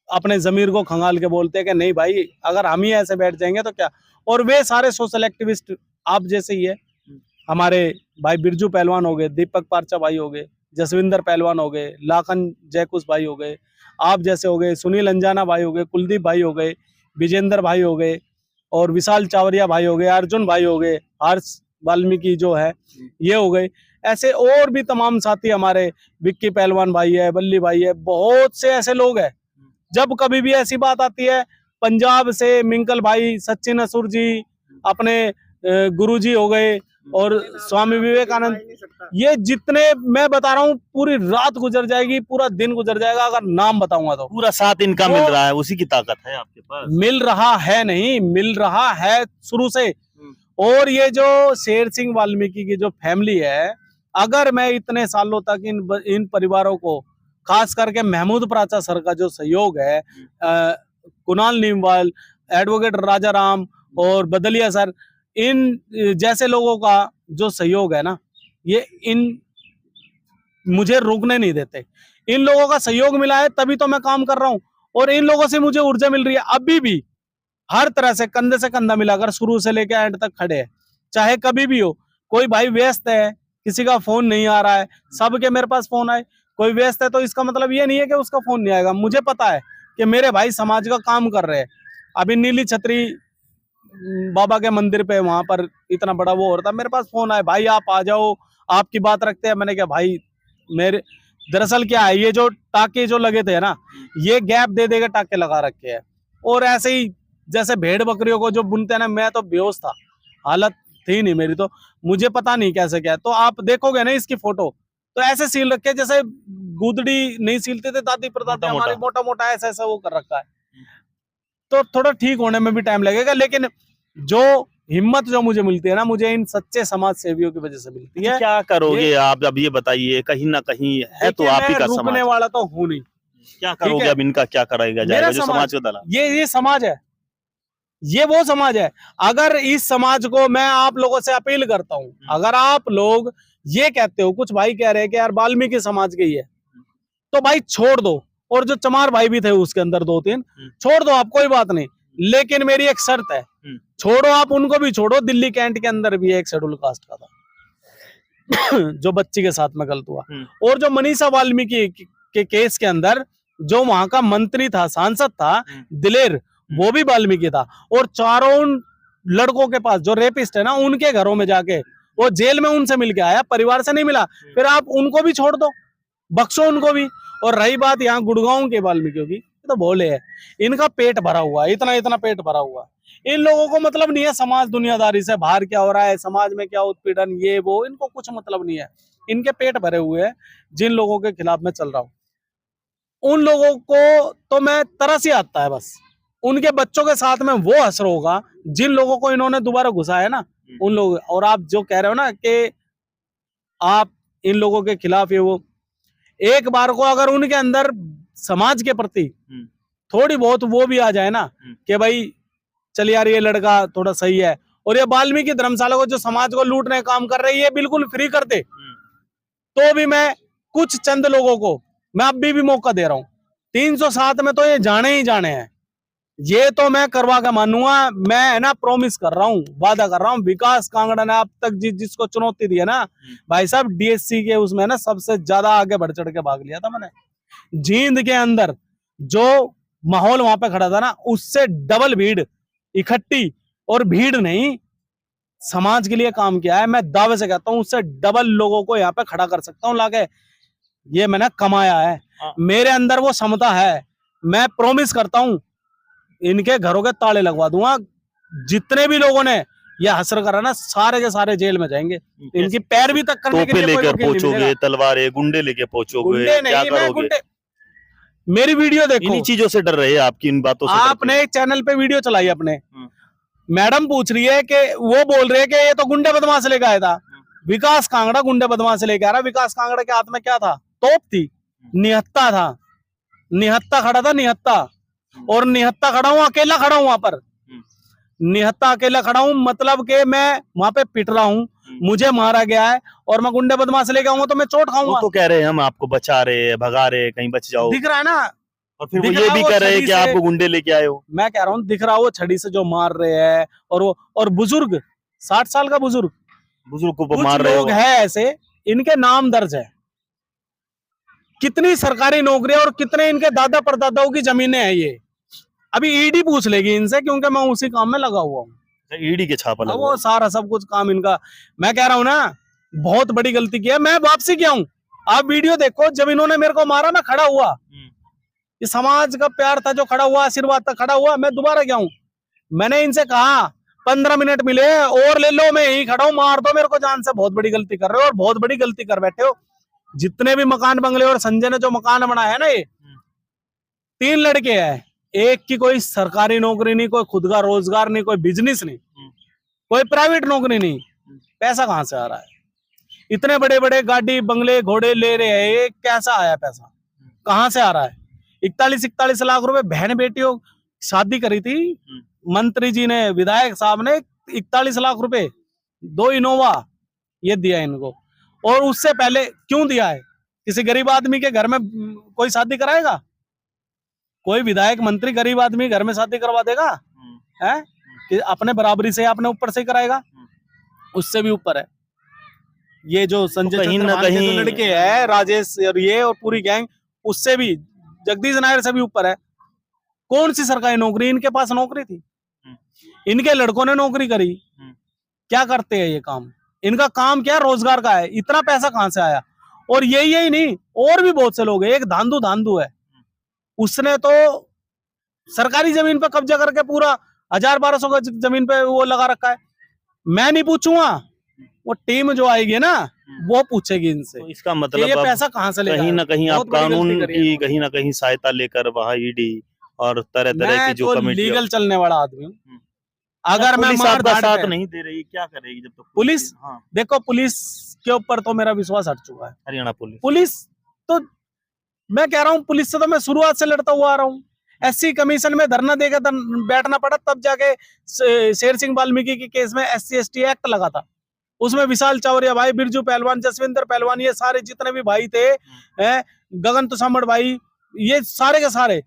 अपने जमीर को खंगाल के बोलते हैं कि नहीं भाई, अगर हम ही ऐसे बैठ जाएंगे तो क्या। और वे सारे सोशल एक्टिविस्ट आप जैसे ही है। हमारे भाई बिरजू पहलवान हो गए, दीपक पारचा भाई हो गए, जसविंदर पहलवान हो गए, लाखन जयकुश भाई हो गए, आप जैसे हो गए, सुनील अंजाना भाई हो गए, कुलदीप भाई हो गए, विजेंद्र भाई हो गए, और विशाल चावरिया भाई हो गए, अर्जुन भाई हो गए, हर्ष वाल्मीकि जो है, ये हो गए। ऐसे और भी तमाम साथी हमारे, विक्की पहलवान भाई है, बल्ली भाई है, बहुत से ऐसे लोग हैं। जब कभी भी ऐसी बात आती है, पंजाब से मिंकल भाई, सचिन असुर जी, अपने गुरुजी हो गए, और स्वामी विवेकानंद, ये जितने मैं बता रहा हूँ, पूरी रात गुजर जाएगी, पूरा दिन गुजर जाएगा अगर नाम बताऊंगा तो। पूरा साथ इनका वो- मिल रहा है, उसी की ताकत है आपके पास। मिल रहा है नहीं, मिल रहा है शुरू से। और ये जो शेर सिंह वाल्मीकि की जो फैमिली है, अगर मैं इतने सालों तक इन परिवारों को, खास करके महमूद प्राचा सर का जो सहयोग है, कुणाल नीमवाल, एडवोकेट राजा राम और बदलिया सर, इन जैसे लोगों का जो सहयोग है ना, ये इन मुझे रुकने नहीं देते। इन लोगों का सहयोग मिला है तभी तो मैं काम कर रहा हूँ, और इन लोगों से मुझे ऊर्जा मिल रही है। अभी भी हर तरह से कंधा मिलाकर शुरू से लेकर एंड तक खड़े हैं, चाहे कभी भी हो। कोई भाई व्यस्त है, किसी का फोन नहीं आ रहा है, सबके मेरे पास फोन आए, कोई व्यस्त है तो इसका मतलब ये नहीं है कि उसका फोन नहीं आएगा। मुझे पता है कि मेरे भाई समाज का काम कर रहे हैं। अभी नीली छतरी बाबा के मंदिर पे, वहां पर इतना बड़ा वो हो रहा था, मेरे पास फोन आया, भाई आप आ जाओ, आपकी बात रखते हैं। मैंने कहा भाई, मेरे दरअसल क्या है, ये जो टाके जो लगे थे ना, ये गैप दे के टाके लगा रखे हैं। और ऐसे ही जैसे भेड़ बकरियों को जो बुनते हैं ना, मैं तो बेहोश था, हालत थी नहीं मेरी, तो मुझे पता नहीं कैसे क्या है। तो आप देखोगे ना इसकी फोटो, तो ऐसे सील रखे जैसे गुदड़ी नहीं सीलते थे दादी परदादी हमारी, मोटा मोटा ऐसा ऐसा वो कर रखा है। तो थोड़ा ठीक होने में भी टाइम लगेगा, लेकिन जो हिम्मत जो मुझे मिलती है ना, मुझे इन सच्चे समाज सेवियों की वजह से मिलती है। क्या करोगे आप? अब ये बताइए, कहीं ना कहीं है तो आप ही का समाज। रुकने वाला तो हूं नहीं। क्या करोगे अब? इनका क्या कराएगा जाएगा जो समाज को दला? ये समाज है, ये वो समाज है। अगर इस समाज को मैं आप लोगों से अपील करता हूं, अगर आप लोग ये कहते हो, कुछ भाई कह रहे हैं कि यार वाल्मीकि समाज के ही है, तो भाई छोड़ दो। और जो चमार भाई भी थे उसके अंदर 2-3, छोड़ दो आप, कोई बात नहीं। लेकिन मेरी एक शर्त है, छोड़ो आप उनको भी छोड़ो, दिल्ली कैंट के अंदर भी एक शेड्यूल कास्ट का था जो बच्ची के साथ में गलत हुआ। और जो मनीषा वाल्मीकि के केस के अंदर जो वहां का मंत्री था, सांसद था दिलेर, वो भी वाल्मीकि था। और चारों उन लड़कों के पास जो रेपिस्ट है ना, उनके घरों में जाके वो जेल में उनसे मिल के आया, परिवार से नहीं मिला। फिर आप उनको भी छोड़ दो, बख्शो उनको भी। और रही बात यहाँ गुड़गांव के वाल्मीकियों की, तो भोले है, इनका पेट भरा हुआ है, इतना इतना पेट भरा हुआ है। इन लोगों को मतलब नहीं है समाज दुनियादारी से, बाहर क्या हो रहा है, समाज में क्या उत्पीड़न, ये वो, इनको कुछ मतलब नहीं है। इनके पेट भरे हुए हैं। जिन लोगों के खिलाफ मैं चल रहा हूँ, उन लोगों को तो मैं तरस ही आता है बस। उनके बच्चों के साथ में वो असर होगा जिन लोगों को इन्होंने दोबारा घुसाया ना, उन लोग। और आप जो कह रहे हो ना कि आप इन लोगों के खिलाफ, ये वो, एक बार को अगर उनके अंदर समाज के प्रति थोड़ी बहुत वो भी आ जाए ना कि भाई चल यार ये लड़का थोड़ा सही है, और ये वाल्मीकि धर्मशाला को जो समाज को लूटने का काम कर रहे हैं, ये बिल्कुल फ्री कर दे, तो भी मैं कुछ चंद लोगों को मैं अभी भी मौका दे रहा हूं। 307 में तो ये जाने ही जाने हैं, ये तो मैं करवा के मानूंगा। मैं है ना प्रॉमिस कर रहा हूँ, वादा कर रहा हूँ। विकास कांगड़ा ने अब तक जिसको चुनौती दी है ना भाई साहब, डीएससी के उसमें ना सबसे ज्यादा आगे बढ़ चढ़ के भाग लिया था मैंने। जींद के अंदर जो माहौल वहां पे खड़ा था ना, उससे डबल भीड़ इकट्ठी, और भीड़ नहीं, समाज के लिए काम किया है। मैं दावे से कहता हूं उससे डबल लोगों को यहाँ पे खड़ा कर सकता हूं लाके। ये मैंने कमाया है, मेरे अंदर वो क्षमता है। मैं प्रॉमिस करता हूं इनके घरों के ताले लगवा दूंगा। जितने भी लोगों ने ये हसर करा ना, सारे के सारे जेल में जाएंगे। इनकी पैर भी तक करने के तोपे लिए कोई लेकर वकील नहीं पहुंचोगे, मिलेगा। तलवारें गुंडे लेके पहुंचोगे, गुंडे क्या नहीं, मैं करोगे? गुंडे, मेरी वीडियो देखो। इन्हीं चीजों से डर रहे हैं, आपकी इन बातों से डरते आपने एक चैनल पे वीडियो चलाई अपने, हैं। मैडम पूछ रही है कि वो बोल रहे हैं कि ये तो गुंडे बदमाश लेके आया था। विकास कांगड़ा गुंडे बदमाश लेके आ रहा। विकास कांगड़ा के हाथ में क्या था? तोप थी, निहत्ता था, निहत्ता खड़ा था, निहत्ता। और निहत्ता खड़ा हूं, अकेला खड़ा हूं वहां पर, निहत्ता अकेला खड़ा हूं, मतलब कि मैं वहां पे पिट रहा हूं, मुझे मारा गया है, और मैं गुंडे बदमाश लेके आऊंगा तो मैं चोट वो खाऊंगा। तो कह रहे हैं हम आपको बचा रहे हैं, भगा रहे हैं, कहीं बच जाओ। दिख रहा है ना, और फिर वो दिख ये रहा भी वो कह रहे हैं छड़ी कि से- आपको गुंडे लेके आए हो। मैं कह रहा हूँ दिख रहा वो छड़ी से जो मार रहे हैं, और वो, और बुजुर्ग 60 साल का बुजुर्ग, बुजुर्ग को कुछ मार रहे हो। लोग हैं ऐसे, इनके नाम दर्ज है, कितनी सरकारी नौकरियां और कितने इनके दादा परदादाओं की जमीनें हैं। ये अभी ईडी पूछ लेगी इनसे, क्योंकि मैं उसी काम में लगा हुआ हूँ। ईडी के छापा अब लगा वो सारा सब कुछ काम इनका। मैं कह रहा हूँ ना, बहुत बड़ी गलती की है, मैं वापसी किया हूँ। आप वीडियो देखो, जब इन्होंने मेरे को मारा मैं खड़ा हुआ, ये समाज का प्यार था जो खड़ा हुआ, आशीर्वाद था, खड़ा हुआ, मैं दोबारा गया हूँ। मैंने इनसे कहा 15 मिनट मिले और ले लो, मैं यही खड़ा हूँ, मार दो मेरे को जान से। बहुत बड़ी गलती कर रहे हो, और बहुत बड़ी गलती कर बैठे हो। जितने भी मकान बंगले और संजय ने जो मकान बनाया है ना, ये 3 लड़के हैं, एक की कोई सरकारी नौकरी नहीं, कोई खुद का रोजगार नहीं, कोई बिजनेस नहीं, कोई प्राइवेट नौकरी नहीं। पैसा कहां से आ रहा है? इतने बड़े बड़े गाड़ी बंगले घोड़े ले रहे हैं, ये कैसा आया पैसा? कहां से आ रहा है? 41 लाख रुपए बहन बेटियों शादी करी थी, मंत्री जी ने, विधायक साहब ने 41 लाख रुपए, 2 इनोवा ये दिया इनको। और उससे पहले क्यों दिया है? किसी गरीब आदमी के घर में कोई शादी कराएगा? कोई विधायक मंत्री गरीब आदमी घर में शादी करवा देगा? है कि अपने बराबरी से, अपने ऊपर से कराएगा? उससे भी ऊपर है ये जो संजय कहीं ना चंद्रभान के कहीं- जो लड़के हैं, राजेश और ये और पूरी गैंग, उससे भी, जगदीश नायर से भी ऊपर है। कौन सी सरकारी नौकरी? इनके पास नौकरी थी, इनके लड़कों ने नौकरी करी। क्या करते हैं ये काम? इनका काम क्या? रोजगार का है। इतना पैसा कहां से आया? और यही नहीं, और भी बहुत से लोग हैं। एक धांधू है, उसने तो सरकारी जमीन पे कब्जा करके पूरा 1000-1200 गज जमीन पे वो लगा रखा है। मैं नहीं पूछूंगा, वो टीम जो आएगी ना, वो पूछेगी इनसे। तो इसका कि मतलब ये अब पैसा कहां से लेकर कहीं ना कहीं आप कानून की कहीं ना कहीं सहायता लेकर वहाँ ईडी और तरह तरह की मैं जो तो कमेटी लीगल चलने वाला आदमी हूँ। अगर मैं पुलिस मार आपका धाड़ साथ पे- नहीं दे रही, क्या करेगी जब तक पुलिस? हाँ, देखो, पुलिस के ऊपर तो मेरा विश्वास हट चुका है। हरियाणा पुलिस पुलिस तो, मैं कह रहा हूँ, पुलिस से तो मैं शुरुआत से लड़ता हुआ आ रहा हूँ। एससी कमीशन में धरना देकर बैठना पड़ा, तब जाके शेर सिंह वाल्मीकि के केस में SC/ST एक्ट लगा था। उसमें विशाल चौरिया भाई, बिरजू पहलवान, जसविंदर पहलवान, ये सारे जितने भी भाई थे, गगन तुषामड़ भाई, ये सारे के सारे,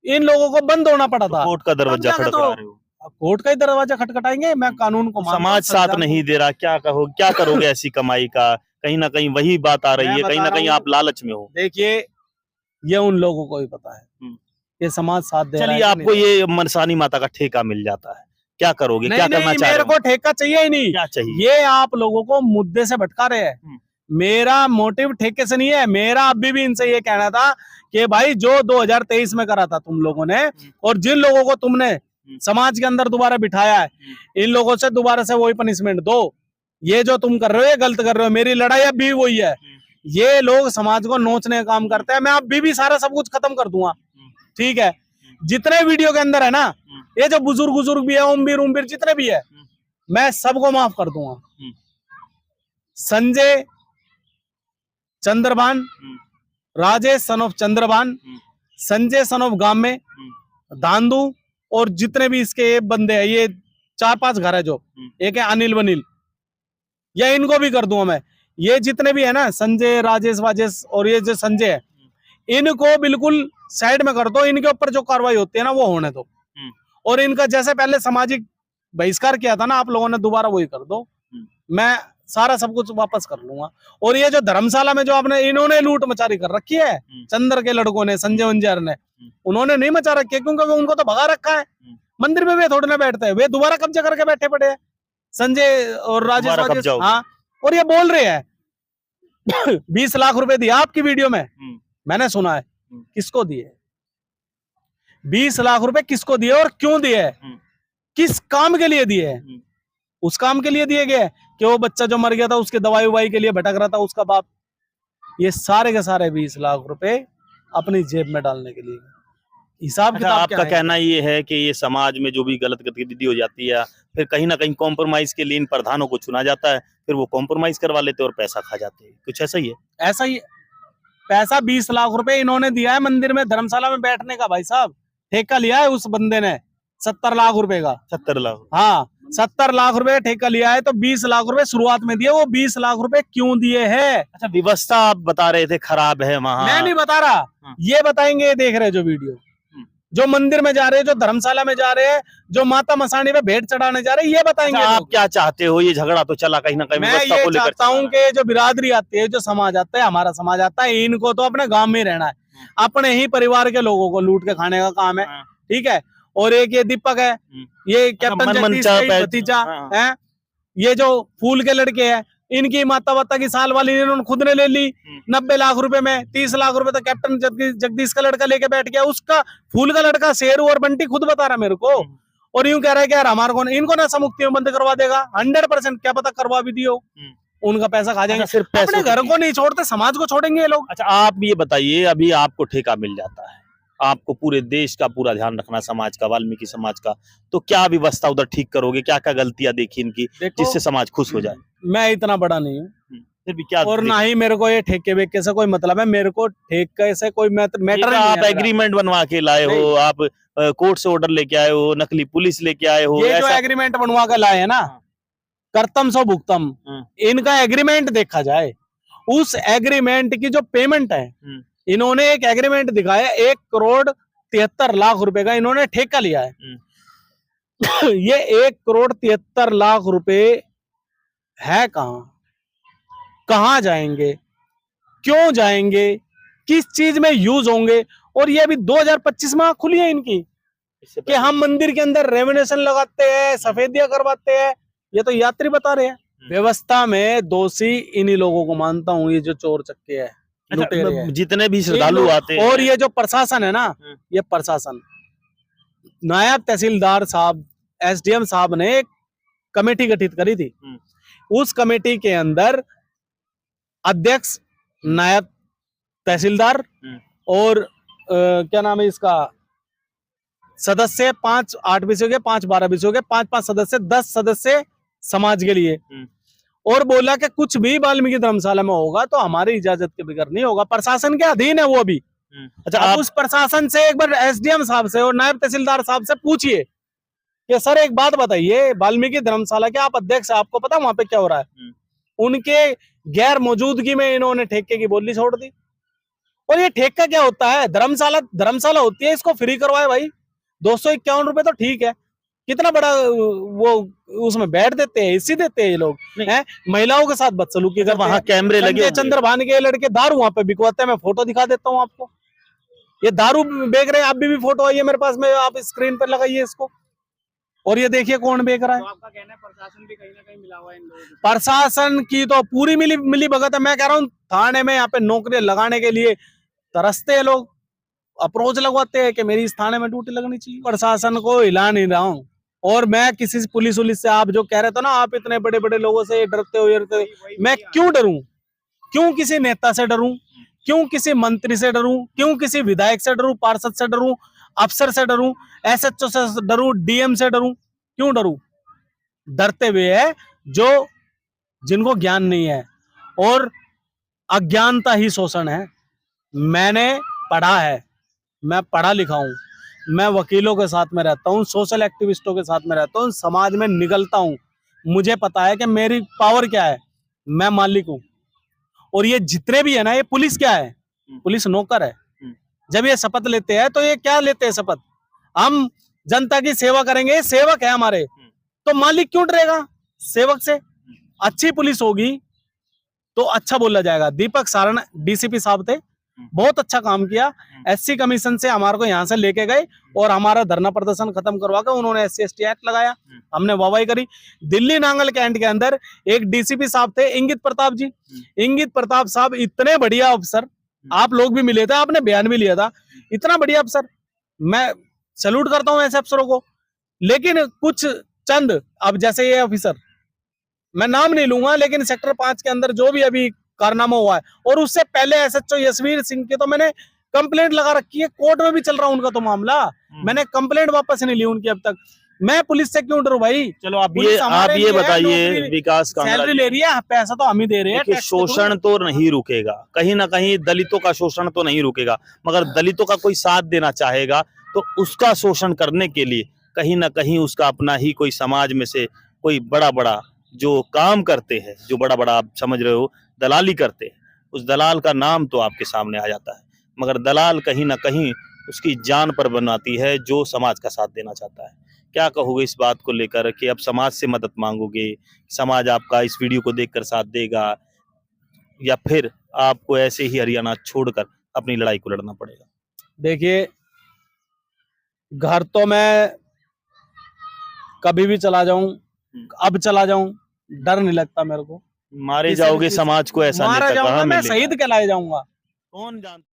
इन लोगों को बंद होना पड़ा था। कोर्ट का दरवाजा जाके खटखटा रहे हो, कोर्ट का ही दरवाजा खटखटाएंगे? मैं कानून को मानता हूं, समाज साथ संविधान नहीं को- दे रहा, क्या कहो, क्या करोगे ऐसी कमाई का? कहीं ना कहीं वही बात आ रही मैं है, कहीं बता ना रहा कहीं हूं, आप लालच में हो। देखिए, ये उन लोगों को ही पता है ये समाज साथ दे रहा है चलिए, कि आपको नहीं। ये मनसानी माता का ठेका मिल जाता है, क्या करोगे? क्या नहीं, करना चाह रहे मेरे हो? को ठेका चाहिए ही नहीं। क्या चाहिए? ये आप लोगों को मुद्दे से भटका रहे हैं। मेरा मोटिव ठेके से नहीं है। मेरा अभी भी इनसे ये कहना था कि भाई, जो 2023 में करा था तुम लोगों ने, और जिन लोगों को तुमने समाज के अंदर दोबारा बिठाया है, इन लोगों से दोबारा से वही पनिशमेंट दो। ये जो तुम कर रहे हो, ये गलत कर रहे हो। मेरी लड़ाई अब भी वही है। ये लोग समाज को नोचने का काम करते हैं, मैं अभी भी सारा सब कुछ खत्म कर दूंगा। ठीक है, जितने वीडियो के अंदर है ना, ये जो बुजुर्ग भी है, उम्मीर जितने भी है, मैं सबको माफ कर दूंगा। Sanjay Chandrabhan, Rajesh son of Chandrabhan, Sanjay son of गामे, धांधू, और जितने भी इसके बंदे हैं, ये 4-5 घर है जो, एक है अनिल वनिल, या इनको भी कर दूंगा मैं। ये जितने भी है ना, संजय, राजेश वाजेश, और ये जो संजय है, इनको बिल्कुल साइड में कर दो। इनके ऊपर जो कार्रवाई होती है ना, वो होने दो। और इनका जैसे पहले सामाजिक बहिष्कार किया था ना आप लोगों ने, दोबारा वही कर दो। मैं सारा सब कुछ वापस कर लूंगा। और ये जो धर्मशाला में जो आपने, इन्होंने लूट मचारी कर रखी है, चंद्र के लड़कों ने, संजय वंजार ने, उन्होंने नहीं मचा रखी है, क्योंकि उनको तो भगा रखा है। मंदिर में वे थोड़े ना बैठते हैं, वे दोबारा कब्जा करके बैठे पड़े हैं, संजय और राजेश। हाँ, और ये बोल रहे हैं 20 लाख रुपए दिए आपकी वीडियो में, मैंने सुना है। किसको दिए 20 लाख रुपए? किसको दिए और क्यों दिए? किस काम के लिए दिए? उस काम के लिए दिए गए कि वो बच्चा जो मर गया था उसके दवाई उवाई के लिए भटक रहा था उसका बाप। ये सारे के सारे 20 लाख रुपए अपनी जेब में डालने के लिए। हिसाब किताब आपका कहना ये है कि ये समाज में जो भी गलत गतिविधि हो जाती है, फिर कहीं ना कहीं कॉम्प्रोमाइज के लिए इन प्रधानों को चुना जाता है, फिर वो कॉम्प्रोमाइज करवा लेते हैं और पैसा खा जाते हैं, कुछ ऐसा ही है? ऐसा ही पैसा 20 लाख रुपए इन्होंने दिया है मंदिर में, धर्मशाला में बैठने का। भाई साहब, ठेका लिया है उस बंदे ने 70 लाख रुपए का। 70 लाख? हाँ, 70 लाख रुपए ठेका लिया है, तो 20 लाख रुपए शुरुआत में दिए। वो 20 लाख रुपए क्यों दिए हैं? अच्छा, व्यवस्था आप बता रहे थे खराब है वहां। मैं नहीं बता रहा, ये बताएंगे, ये देख रहे हैं जो वीडियो, जो मंदिर में जा रहे हैं, जो धर्मशाला में जा रहे हैं, जो माता मसाणी में भेंट चढ़ाने जा रहे हैं, ये बताएंगे। अच्छा, आप क्या चाहते हो? ये झगड़ा तो चला कहीं ना कहीं, मैं ये चाहता हूँ कि जो बिरादरी आती है, जो समाज आता है, हमारा समाज आता है, इनको तो अपने गांव में ही रहना है, अपने ही परिवार के लोगों को लूट के खाने का काम है, ठीक है। और एक ये दीपक है, ये कैप्टन जगदीश का भतीजा है, ये जो फूल के लड़के हैं, इनकी माता वाता की साल वाली इन्होंने खुद ने ले ली 90 लाख रुपए में। 30 लाख रुपए तो कैप्टन जगदीश का लड़का लेके बैठ गया। उसका फूल का लड़का शेरू और बंटी खुद बता रहा मेरे को, और यूं कह रहा है कि यार हमारे को इनको नशा मुक्ति में बंद करवा देगा। 100% क्या पता करवा भी दियो, उनका पैसा खा जाएंगे। सिर्फ अपने घर को नहीं छोड़ते, समाज को छोड़ेंगे ये लोग। अच्छा, आप ये बताइए, अभी आपको ठेका मिल जाता है, आपको पूरे देश का पूरा ध्यान रखना, समाज का, वाल्मीकि समाज का, तो क्या व्यवस्था उधर ठीक करोगे? क्या क्या गलतियां देखी इनकी जिससे समाज खुश हो जाए? मैं इतना बड़ा नहीं हूँ, फिर भी क्या, और ना ही मेरे को ये ठेके वेके से कोई मतलब है। मेरे को ठेके से कोई मैटर नहीं है। आप एग्रीमेंट बनवा के लाए हो, आप कोर्ट से ऑर्डर लेके आए हो, नकली पुलिस लेके आए हो? ये जो एग्रीमेंट बनवा के लाए है ना, कर्तम सो भुगतम, इनका एग्रीमेंट देखा जाए, उस एग्रीमेंट की जो पेमेंट है, इन्होंने एक एग्रीमेंट दिखाया 1,73,00,000 रुपए का इन्होंने ठेका लिया है। ये 1,73,00,000 रुपए है कहाँ जाएंगे, क्यों जाएंगे, किस चीज में यूज होंगे? और ये अभी 2025 में खुली है इनकी कि हम मंदिर के अंदर रेवोल्यूशन लगाते हैं, सफेदियां करवाते हैं। ये तो यात्री बता रहे हैं। व्यवस्था में दोषी इन्हीं लोगों को मानता हूँ, ये जो चोर चक्के है, जितने भी श्रद्धालु आते हैं। और ये जो प्रशासन है ना, ये प्रशासन, नायब तहसीलदार साहब, एसडीएम साहब ने एक कमेटी गठित करी थी। उस कमेटी के अंदर अध्यक्ष, नायब तहसीलदार और क्या नाम है इसका, सदस्य 5 8 विषयों के, 5 12 विषयों के, 5 सदस्य, 10 सदस्य समाज के लिए। और बोला कि कुछ भी वाल्मीकि धर्मशाला में होगा तो हमारी इजाजत के बगैर नहीं होगा। प्रशासन के अधीन है वो भी। अच्छा, आप उस प्रशासन से एक बार एसडीएम साहब से और नायब तहसीलदार साहब से पूछिए कि सर एक बात बताइए, वाल्मीकि धर्मशाला के आप अध्यक्ष, आपको पता वहां पे क्या हो रहा है? उनके गैर मौजूदगी में इन्होंने ठेके की बोली छोड़ दी। और ये ठेका क्या होता है? धर्मशाला होती है, इसको फ्री करवाए भाई। 251 रुपए तो ठीक है, कितना बड़ा वो उसमें बैठ देते हैं, एसी देते हैं ये लोग हैं। महिलाओं के साथ बदसलूकी करते हैं। वहां कैमरे लगे, चंद्रभान के लड़के दारू वहां पे बिकवाते हैं। मैं फोटो दिखा देता हूँ आपको, ये दारू बेच रहे हैं। आप भी फोटो आई है मेरे पास में, आप स्क्रीन पर लगाइए इसको, और ये देखिए कौन बेच रहा है। तो आपका कहना है प्रशासन भी कहीं ना कहीं मिला हुआ है इन लोगों से? प्रशासन की तो पूरी मिली भगत है। मैं कह रहा हूँ थाने में यहाँ पे नौकरियां लगाने के लिए तरसते हैं लोग, अप्रोच लगवाते हैं कि मेरी इस थाने में ड्यूटी लगनी चाहिए। प्रशासन को हिला नहीं रहा हूँ। और मैं किसी पुलिस से, आप जो कह रहे थे ना, आप इतने बड़े बड़े लोगों से डरते हो, मैं क्यों डरूं? क्यों किसी नेता से डरूं? क्यों किसी मंत्री से डरूं? क्यों किसी विधायक से डरूं, पार्षद से डरूं, अफसर से डरूं, एसएचओ से डरूं, डीएम से डरूं? क्यों डरूं? डरते हुए है जिनको ज्ञान नहीं है, और अज्ञानता ही शोषण है। मैंने पढ़ा है, मैं पढ़ा लिखा हूं, मैं वकीलों के साथ में रहता हूं, सोशल एक्टिविस्टों के साथ में रहता हूं, समाज में निकलता हूं। मुझे पता है कि मेरी पावर क्या है, मैं मालिक हूं। और ये जितने भी है ना, ये पुलिस क्या है? पुलिस नौकर है। जब ये शपथ लेते हैं तो ये क्या लेते हैं शपथ? हम जनता की सेवा करेंगे, ये सेवक है हमारे। तो मालिक क्यों डरेगा सेवक से? अच्छी पुलिस होगी तो अच्छा बोला जाएगा। दीपक सारण डीसीपी साहब थे, बहुत अच्छा काम किया। एससी कमीशन से हमारे को यहाँ से लेके गए और हमारा धरना प्रदर्शन खत्म करवा कर उन्होंने SC/ST एक्ट लगाया, हमने वाहवाही करी। दिल्ली नांगल कैंट के अंदर एक DCP साहब थे, इंगित प्रताप जी। इंगित प्रताप साहब इतने बढ़िया अफसर, आप लोग भी मिले थे, आपने बयान भी लिया था, इतना बढ़िया अफसर, मैं सैल्यूट करता हूं ऐसे अफसरों को। लेकिन कुछ चंद, अब जैसे ये ऑफिसर, मैं नाम नहीं लूंगा, लेकिन सेक्टर 5 के अंदर जो भी अभी कारनामा हुआ है, और उससे पहले SHO यशवीर सिंह के तो मैंने कंप्लेंट लगा रखी है, कोर्ट में भी चल रहा उनका तो मामला, मैंने कंप्लेंट वापस नहीं ली उनकी अब तक। मैं पुलिस से क्यों डरूं भाई? चलो आप ये बताइए, विकास कांगड़ा सैलरी ले रही है, पैसा तो हम ही दे रहे हैं। देखिए, शोषण तो नहीं रुकेगा, कहीं ना कहीं दलितों का शोषण तो नहीं रुकेगा, मगर दलितों का कोई साथ देना चाहेगा तो उसका शोषण करने के लिए कहीं ना कहीं उसका अपना ही कोई समाज में से कोई बड़ा जो काम करते हैं, जो बड़ा आप समझ रहे हो दलाली करते हैं, उस दलाल का नाम तो आपके सामने आ जाता है, मगर दलाल कहीं ना कहीं उसकी जान पर बनाती है जो समाज का साथ देना चाहता है। क्या कहोगे इस बात को लेकर कि अब समाज से मदद मांगोगे, समाज आपका इस वीडियो को देखकर साथ देगा, या फिर आपको ऐसे ही हरियाणा छोड़कर अपनी लड़ाई को लड़ना पड़ेगा? देखिए, घर तो मैं कभी भी चला जाऊं, अब चला जाऊं, डर नहीं लगता मेरे को। मारे जाओगे समाज को ऐसा मारा नेता जाऊंगा, कहाँ मैं मिलेगा? शहीद कहलाए जाऊंगा। कौन जानता